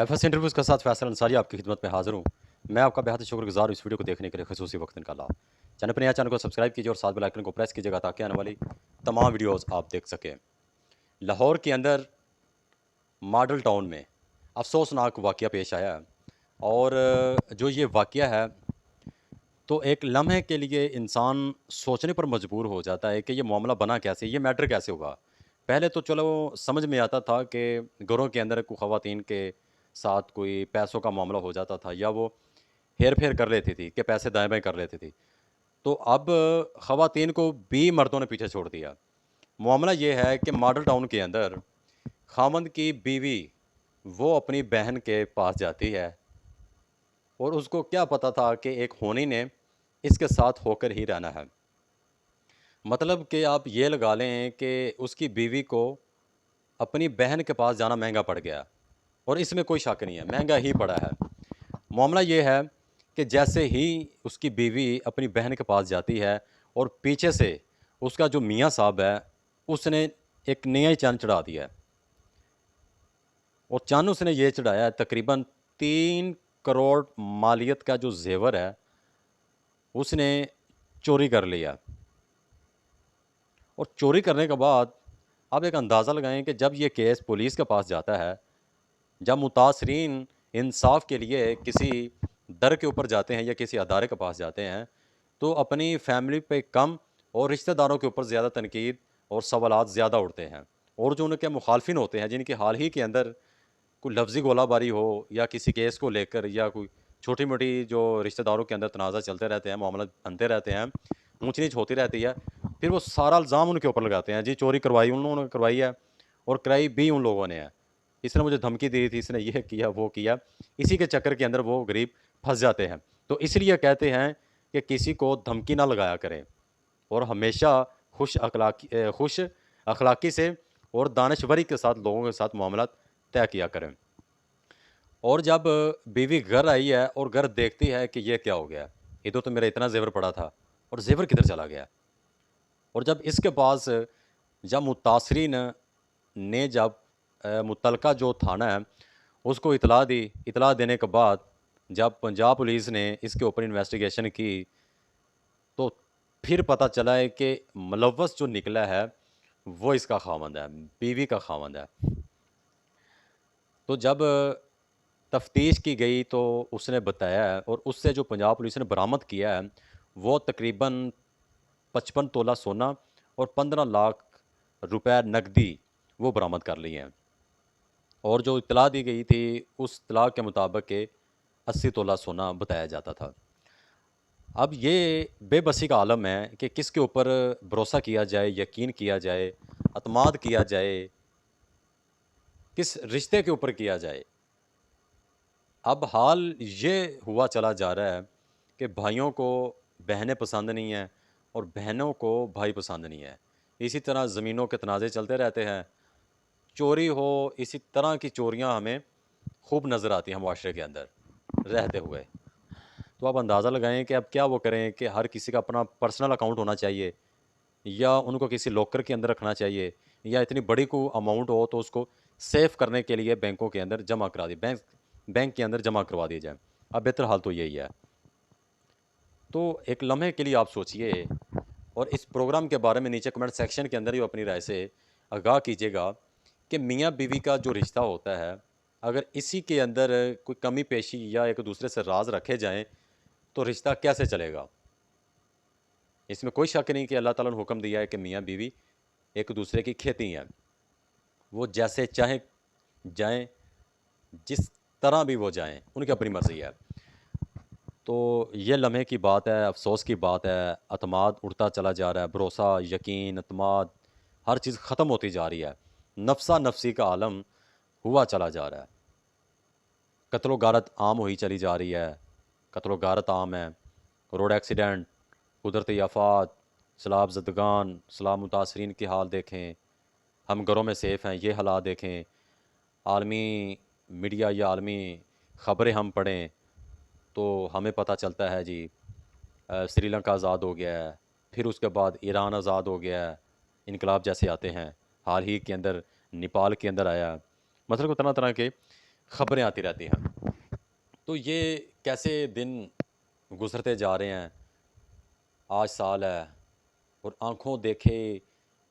FS interviews के साथ फैसल अंसारी आपकी खिदमत में हाज़िर हूँ। मैं आपका बेहद शुक्रगुज़ार हूँ इस वीडियो को देखने के लिए ख़ुसूसी वक्त निकाला। चैनल पर नया चैनल को सब्सक्राइब कीजिए और साथ बेल आइकन को प्रेस कीजिएगा ताकि आने वाली तमाम वीडियोज़ आप देख सकें। लाहौर के अंदर मॉडल टाउन में अफ़सोसनाक वाक़या पेश आया है और जो ये वाक़या है तो एक लम्हे के लिए इंसान सोचने पर मजबूर हो जाता है कि ये मामला बना कैसे, ये मैटर कैसे हुआ। पहले तो चलो समझ में आता था कि घरों के अंदर कोई ख़वातीन के साथ कोई पैसों का मामला हो जाता था या वो हेर-फेर कर लेती थी कि पैसे दाएँ-बाएँ कर लेती थी। तो अब ख़वातीन को भी मर्दों ने पीछे छोड़ दिया। मामला ये है कि मॉडल टाउन के अंदर ख़ावंद की बीवी वो अपनी बहन के पास जाती है और उसको क्या पता था कि एक होनी ने इसके साथ होकर ही रहना है। मतलब कि आप ये लगा लें कि उसकी बीवी को अपनी बहन के पास जाना महँगा पड़ गया और इसमें कोई शक नहीं है, महँगा ही पड़ा है। मामला ये है कि जैसे ही उसकी बीवी अपनी बहन के पास जाती है और पीछे से उसका जो मियाँ साहब है, उसने एक नया ही चाँद चढ़ा दिया है और चाँद उसने ये चढ़ाया है तकरीबन 3 करोड़ मालियत का जो ज़ेवर है, उसने चोरी कर लिया। और चोरी करने के बाद आप एक अंदाज़ा लगाएँ कि जब ये केस पुलिस के पास जाता है, जब मुतासरीन इंसाफ के लिए किसी दर के ऊपर जाते हैं या किसी अदारे के पास जाते हैं, तो अपनी फैमिली पे कम और रिश्तेदारों के ऊपर ज़्यादा तनकीद और सवालात ज़्यादा उठते हैं। और जो उनके मुखालफिन होते हैं, जिनकी हाल ही के अंदर कोई लफ्ज़ी गोलाबारी हो या किसी केस को लेकर या कोई छोटी-मोटी जो रिश्तेदारों के अंदर तनाज़ा चलते रहते हैं, मामला बनते रहते हैं, ऊँच-नीच होती रहती है, फिर वो सारा इल्ज़ाम उनके ऊपर लगाते हैं, जी चोरी करवाई उन लोगों ने करवाई है और कराई भी उन लोगों ने है। इसने मुझे धमकी दी थी, इसने ये किया, वो किया। इसी के चक्कर के अंदर वो गरीब फँस जाते हैं। तो इसलिए कहते हैं कि किसी को धमकी ना लगाया करें और हमेशा खुश अखलाकी से और दानिशवरी के साथ लोगों के साथ मामलात तय किया करें। और जब बीवी घर आई है और घर देखती है कि ये क्या हो गया? इधर तो मेरा इतना ज़ेवर पड़ा था और ज़ेवर किधर चला गया? और जब इसके पास जब मुतासरीन ने जब मुतलका जो थाना है, उसको इत्तला दी, इत्तला देने के बाद जब पंजाब पुलिस ने इसके ऊपर इन्वेस्टिगेशन की, तो फिर पता चला है कि मुलव्वस जो निकला है, वो इसका ख़ावंद है, बीवी का ख़ावंद है। तो जब तफ्तीश की गई तो उसने बताया है और उससे जो पंजाब पुलिस ने बरामद किया है, वो तकरीबन 55 तोला सोना और 15 लाख रुपए नकदी वो बरामद कर लिए हैं। और जो इत्तला दी गई थी, उस इत्तला के मुताबिक के 80 तोला सोना बताया जाता था। अब ये बेबसी का आलम है कि किसके ऊपर भरोसा किया जाए, यकीन किया जाए, अतमाद किया जाए, किस रिश्ते के ऊपर किया जाए। अब हाल ये हुआ चला जा रहा है कि भाइयों को बहनें पसंद नहीं हैं और बहनों को भाई पसंद नहीं है। इसी तरह ज़मीनों के तनाज़े चलते रहते हैं। चोरी हो, इसी तरह की चोरियाँ हमें खूब नज़र आती हैं मुआशरे के अंदर रहते हुए। तो आप अंदाज़ा लगाएँ कि अब क्या वो करें कि हर किसी का अपना पर्सनल अकाउंट होना चाहिए या उनको किसी लॉकर के अंदर रखना चाहिए या इतनी बड़ी को अमाउंट हो तो उसको सेव करने के लिए बैंकों के अंदर जमा करा दी बैंक बैंक के अंदर जमा करवा दिया जाए। अब बेहतर हाल तो यही है। तो एक लम्हे के लिए आप सोचिए और इस प्रोग्राम के बारे में नीचे कमेंट सेक्शन के अंदर ही अपनी राय से आगाह कीजिएगा कि मियाँ-बीवी का जो रिश्ता होता है, अगर इसी के अंदर कोई कमी-पेशी या एक दूसरे से राज़ रखे जाएँ, तो रिश्ता कैसे चलेगा? इसमें कोई शक नहीं कि अल्लाह ताला ने हुक्म दिया है कि मियाँ-बीवी एक दूसरे की खेती हैं। वो जैसे चाहें जाएँ, जिस तरह भी वो जाएँ, उनकी अपनी मर्ज़ी है। तो ये लम्हे की बात है, अफ़सोस की बात है, अतमाद उड़ता चला जा रहा है, भरोसा, यकीन, अतमाद, हर चीज़ ख़त्म होती जा रही है। नफ़्सा-नफ़सी का आलम हुआ चला जा रहा है। कत्लो-गारत आम हुई चली जा रही है, कत्लो-गारत आम है, रोड एक्सीडेंट, कुदरती आफ़ात, सैलाब ज़दगान, सैलाब मुतासरीन की हाल देखें, हम घरों में सेफ़ हैं, ये हालात देखें, आलमी मीडिया या आलमी ख़बरें हम पढ़ें, तो हमें पता चलता है जी श्रीलंका आज़ाद हो गया है, फिर उसके बाद ईरान आज़ाद हो गया है, इनकलाब जैसे आते हैं, हाल ही के अंदर नेपाल के अंदर आया, मतलब तरह-तरह के ख़बरें आती रहती हैं। तो ये कैसे दिन गुज़रते जा रहे हैं, आज साल है और आँखों देखे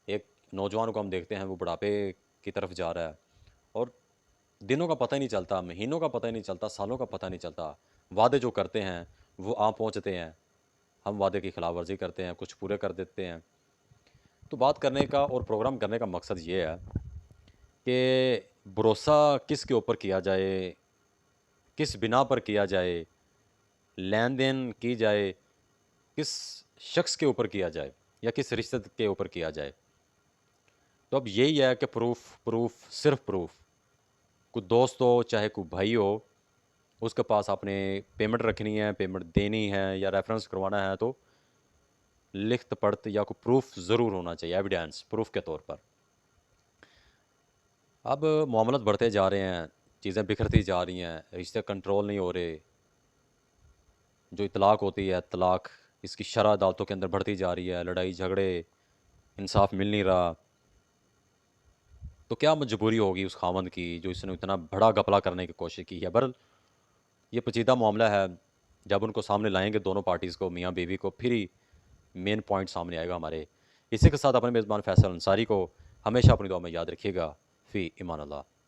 एक नौजवान को हम देखते हैं वो बुढ़ापे की तरफ जा रहा है और दिनों का पता ही नहीं चलता, महीनों का पता ही नहीं चलता, सालों का पता नहीं चलता। वादे जो करते हैं वो आ पहुँचते हैं, हम वादे की खिलाफवर्जी करते हैं, कुछ पूरे कर देते हैं। तो बात करने का और प्रोग्राम करने का मकसद ये है कि भरोसा किसके ऊपर किया जाए, किस बिना पर किया जाए, लेन-देन की जाए, किस शख्स के ऊपर किया जाए या किस रिश्ते के ऊपर किया जाए। तो अब यही है कि प्रूफ़, प्रूफ़, सिर्फ़ प्रूफ़। कोई दोस्त हो, चाहे कोई भाई हो, उसके पास आपने पेमेंट रखनी है, पेमेंट देनी है या रेफ़रेंस करवाना है तो लिखत-पढ़त या कोई प्रूफ़ ज़रूर होना चाहिए, एविडेंस, प्रूफ़ के तौर पर। अब मामलात बढ़ते जा रहे हैं, चीज़ें बिखरती जा रही हैं, रिश्ते कंट्रोल नहीं हो रहे। जो इतलाक़ होती है, तलाक़ इसकी शरह अदालतों के अंदर बढ़ती जा रही है, लड़ाई झगड़े, इंसाफ़ मिल नहीं रहा। तो क्या मजबूरी होगी उस ख़ावंद की जो इसने इतना बड़ा घपला करने की कोशिश की है। बहरहाल ये पेचीदा मामला है, जब उनको सामने लाएँगे दोनों पार्टीज़ को, मियाँ-बीवी को, फिर ही मेन पॉइंट सामने आएगा हमारे। इसी के साथ अपने मेज़बान फ़ैसल अंसारी को हमेशा अपनी दुआ में याद रखिएगा। फ़ी इमान अल्लाह।